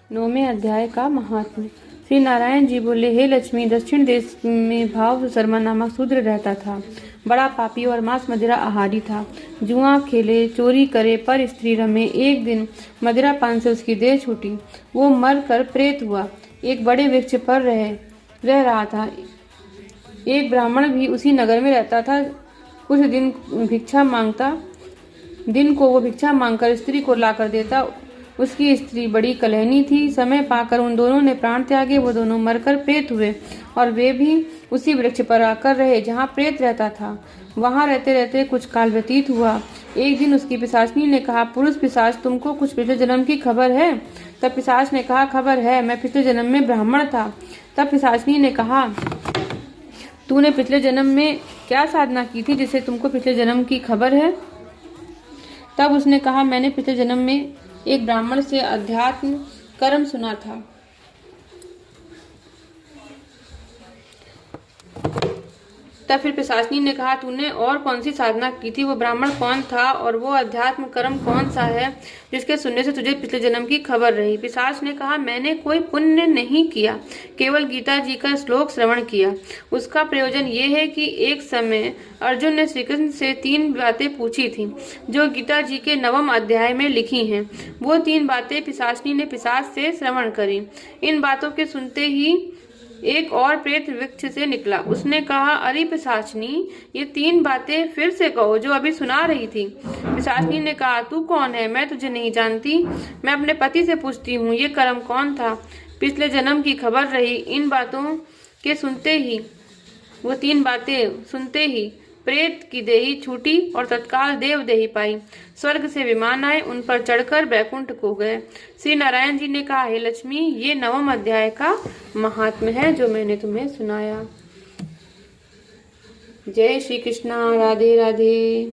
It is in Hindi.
9वें अध्याय का महात्म्य। श्री नारायण जी बोले, हे लक्ष्मी, दक्षिण देश में भाव शर्मा नामक शूद्र रहता था। बड़ा पापी और मांस मदिरा आहारी था। जुआ खेले, चोरी करे, पर स्त्री रमे। एक दिन मदिरा पान से उसकी देह छूटी। वो मर कर प्रेत हुआ। एक बड़े वृक्ष पर रह रहा था। एक ब्राह्मण भी उसी नगर में रहता था। कुछ दिन को वो भिक्षा मांगकर स्त्री को लाकर देता। उसकी स्त्री बड़ी कलहनी थी। समय पाकर उन दोनों ने प्राण त्यागे। वो दोनों मरकर प्रेत हुए और वे भी उसी वृक्ष पर आकर रहे जहाँ प्रेत रहता था। वहाँ रहते रहते कुछ काल व्यतीत हुआ। एक दिन उसकी पिशाचनी ने कहा, पुरुष पिशाच, तुमको कुछ पिछले जन्म की खबर है? तब पिशाच ने कहा, खबर है, मैं पिछले जन्म में ब्राह्मण था। तब पिशाचनी ने कहा, तूने पिछले जन्म में क्या साधना की थी जिससे तुमको पिछले जन्म की खबर है? तब उसने कहा, मैंने पिछले जन्म में एक ब्राह्मण से अध्यात्म कर्म सुना था। तब फिर पिशाचनी ने कहा, तूने और कौन सी साधना की थी? वो ब्राह्मण कौन था और वो अध्यात्म कर्म कौन सा है जिसके सुनने से तुझे पिछले जन्म की खबर रही? पिशाच ने कहा, मैंने कोई पुण्य नहीं किया, केवल गीता जी का श्लोक श्रवण किया। उसका प्रयोजन ये है कि एक समय अर्जुन ने श्री कृष्ण से 3 बातें पूछी थी जो गीता जी के 9वें अध्याय में लिखी हैं। वो 3 बातें पिशाचनी ने पिशाच से श्रवण करी। इन बातों के सुनते ही एक और प्रेत वृक्ष से निकला। उसने कहा, अरे पिशाचनी, ये 3 बातें फिर से कहो जो अभी सुना रही थी। पिशाचनी ने कहा, तू कौन है? मैं तुझे नहीं जानती। मैं अपने पति से पूछती हूँ, ये कर्म कौन था? पिछले जन्म की खबर रही। इन बातों के सुनते ही, वो 3 बातें सुनते ही प्रेत की देही छूटी और तत्काल देव देही पाई। स्वर्ग से विमान आए, उन पर चढ़कर बैकुंठ को गए। श्री नारायण जी ने कहा, हे लक्ष्मी, ये 9वें अध्याय का महात्म्य है जो मैंने तुम्हें सुनाया। जय श्री कृष्णा। राधे राधे।